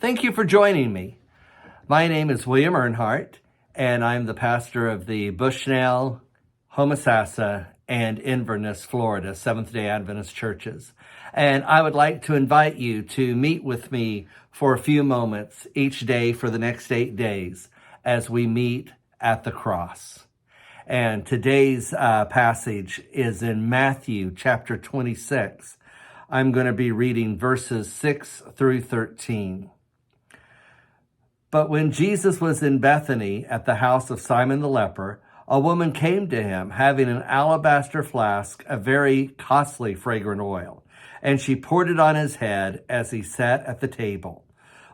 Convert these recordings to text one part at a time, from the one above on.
Thank you for joining me. My name is William Earnhardt, and I'm the pastor of the Bushnell, Homosassa, and Inverness, Florida, Seventh-day Adventist churches. And I would like to invite you to meet with me for a few moments each day for the next 8 days as we meet at the cross. And today's passage is in Matthew chapter 26. I'm going to be reading verses 6 through 13. But when Jesus was in Bethany at the house of Simon the leper, a woman came to him having an alabaster flask of very costly fragrant oil, and she poured it on his head as he sat at the table.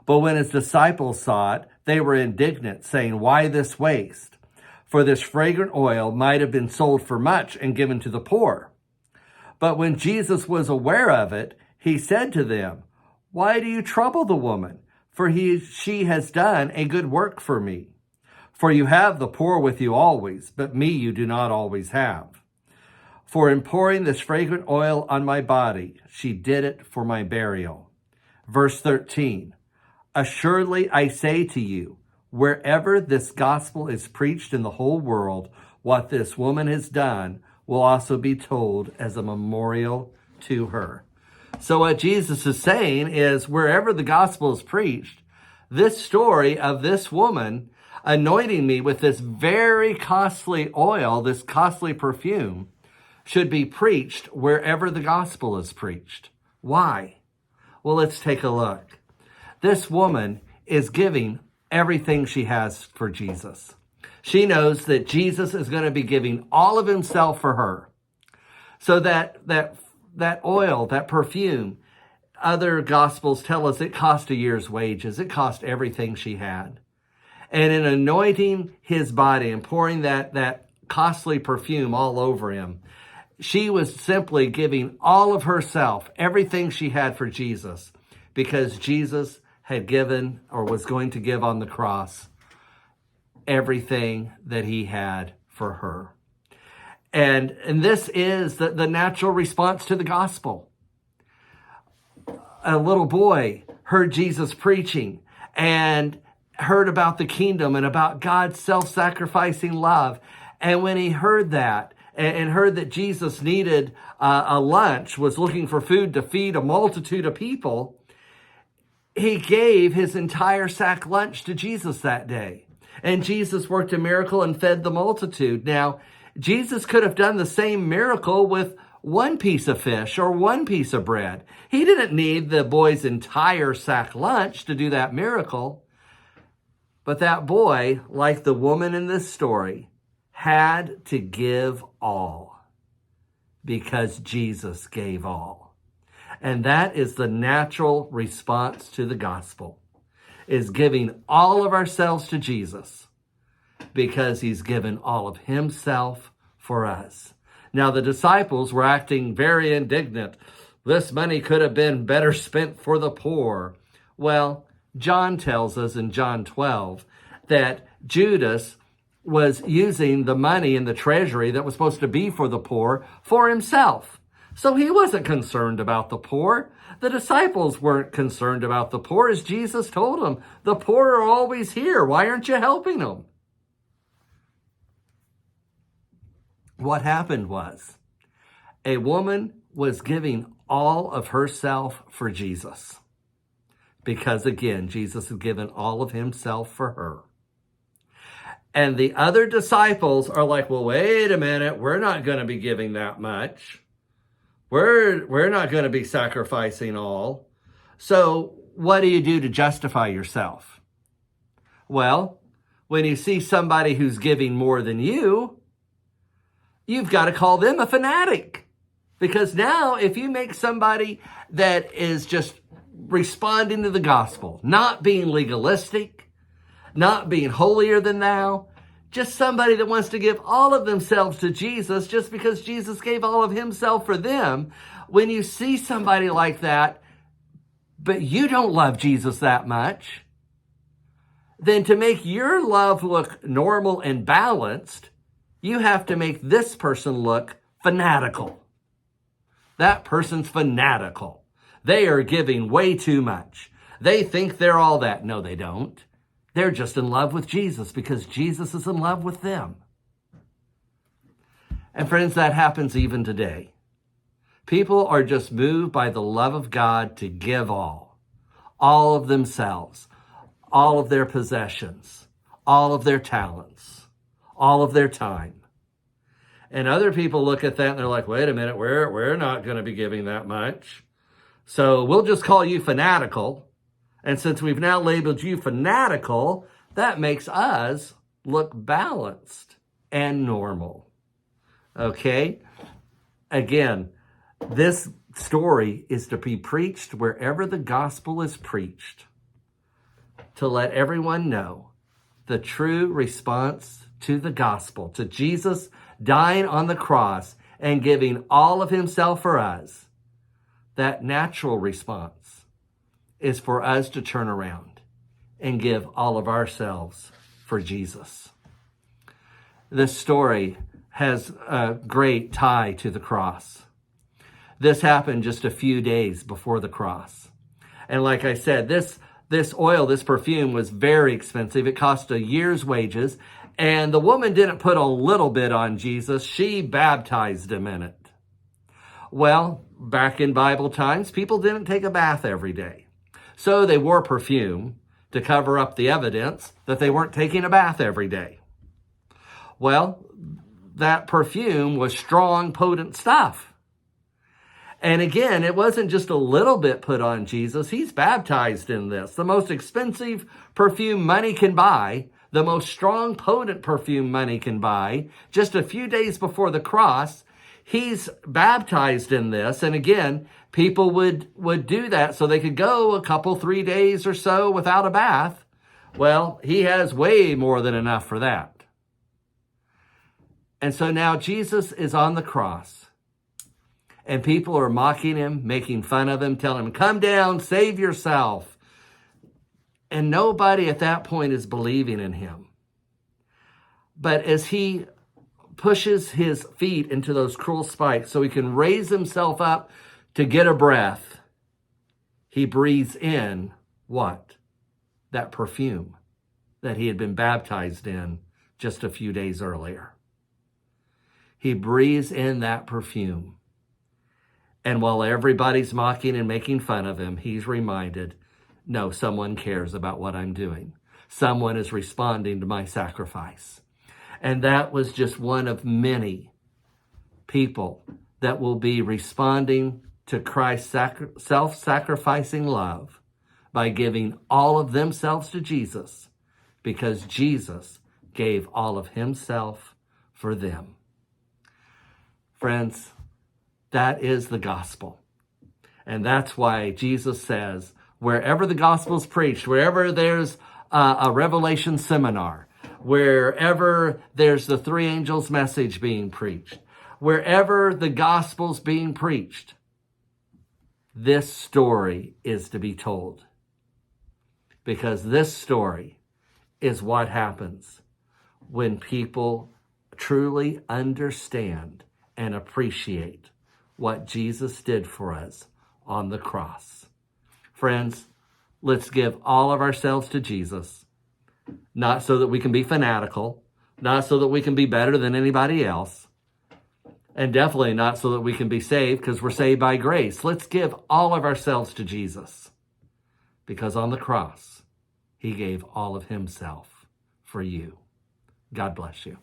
But when his disciples saw it, they were indignant, saying, "Why this waste? For this fragrant oil might have been sold for much and given to the poor." But when Jesus was aware of it, he said to them, "Why do you trouble the woman? For she has done a good work for me. For you have the poor with you always, but me you do not always have. For in pouring this fragrant oil on my body, she did it for my burial." Verse 13, "Assuredly I say to you, wherever this gospel is preached in the whole world, what this woman has done will also be told as a memorial to her." So what Jesus is saying is, wherever the gospel is preached, this story of this woman anointing me with this very costly oil, this costly perfume, should be preached wherever the gospel is preached. Why? Well, let's take a look. This woman is giving everything she has for Jesus. She knows that Jesus is going to be giving all of himself for her. So that oil, that perfume, other gospels tell us it cost a year's wages. It cost everything she had. And in anointing his body and pouring that costly perfume all over him, she was simply giving all of herself, everything she had for Jesus, because Jesus had given or was going to give on the cross everything that he had for her. And this is the natural response to the gospel. A little boy heard Jesus preaching and heard about the kingdom and about God's self-sacrificing love. And when he heard that and heard that Jesus needed a lunch, was looking for food to feed a multitude of people, he gave his entire sack lunch to Jesus that day. And Jesus worked a miracle and fed the multitude. Now, Jesus could have done the same miracle with one piece of fish or one piece of bread. He didn't need the boy's entire sack lunch to do that miracle. But that boy, like the woman in this story, had to give all because Jesus gave all. And that is the natural response to the gospel, is giving all of ourselves to Jesus because he's given all of himself for us. Now, the disciples were acting very indignant. This money could have been better spent for the poor. Well, John tells us in John 12 that Judas was using the money in the treasury that was supposed to be for the poor for himself. So he wasn't concerned about the poor. The disciples weren't concerned about the poor, as Jesus told them, "The poor are always here. Why aren't you helping them?" What happened was a woman was giving all of herself for Jesus because, again, Jesus had given all of himself for her. And the other disciples are like, "Well, wait a minute. We're not going to be giving that much. We're not going to be sacrificing all." So what do you do to justify yourself? Well, when you see somebody who's giving more than you've got to call them a fanatic. Because now if you make somebody that is just responding to the gospel, not being legalistic, not being holier than thou, just somebody that wants to give all of themselves to Jesus just because Jesus gave all of himself for them, when you see somebody like that, but you don't love Jesus that much, then to make your love look normal and balanced, you have to make this person look fanatical. That person's fanatical. They are giving way too much. They think they're all that. No, they don't. They're just in love with Jesus because Jesus is in love with them. And friends, that happens even today. People are just moved by the love of God to give all of themselves, all of their possessions, all of their talents, all of their time. And other people look at that and they're like, wait a minute, we're not going to be giving that much. So we'll just call you fanatical. And since we've now labeled you fanatical, that makes us look balanced and normal. Okay? Again, this story is to be preached wherever the gospel is preached, to let everyone know the true response to the gospel, to Jesus dying on the cross and giving all of himself for us. That natural response is for us to turn around and give all of ourselves for Jesus. This story has a great tie to the cross. This happened just a few days before the cross. And like I said, this oil, this perfume was very expensive. It cost a year's wages. And the woman didn't put a little bit on Jesus. She baptized him in it. Well, back in Bible times, people didn't take a bath every day. So they wore perfume to cover up the evidence that they weren't taking a bath every day. Well, that perfume was strong, potent stuff. And again, it wasn't just a little bit put on Jesus. He's baptized in this. The most expensive perfume money can buy, the most strong, potent perfume money can buy, just a few days before the cross, he's baptized in this. And again, people would do that so they could go a couple, 3 days or so without a bath. Well, he has way more than enough for that. And so now Jesus is on the cross. And people are mocking him, making fun of him, telling him, come down, save yourself. And nobody at that point is believing in him. But as he pushes his feet into those cruel spikes so he can raise himself up to get a breath, he breathes in what? That perfume that he had been baptized in just a few days earlier. He breathes in that perfume. And while everybody's mocking and making fun of him, he's reminded, no, someone cares about what I'm doing. Someone is responding to my sacrifice. And that was just one of many people that will be responding to Christ's self-sacrificing love by giving all of themselves to Jesus, because Jesus gave all of himself for them. Friends, that is the gospel. And that's why Jesus says, wherever the gospel is preached, wherever there's a Revelation seminar, wherever there's the three angels' message being preached, wherever the gospel's being preached, this story is to be told. Because this story is what happens when people truly understand and appreciate what Jesus did for us on the cross. Friends, let's give all of ourselves to Jesus, not so that we can be fanatical, not so that we can be better than anybody else, and definitely not so that we can be saved because we're saved by grace. Let's give all of ourselves to Jesus, because on the cross, he gave all of himself for you. God bless you.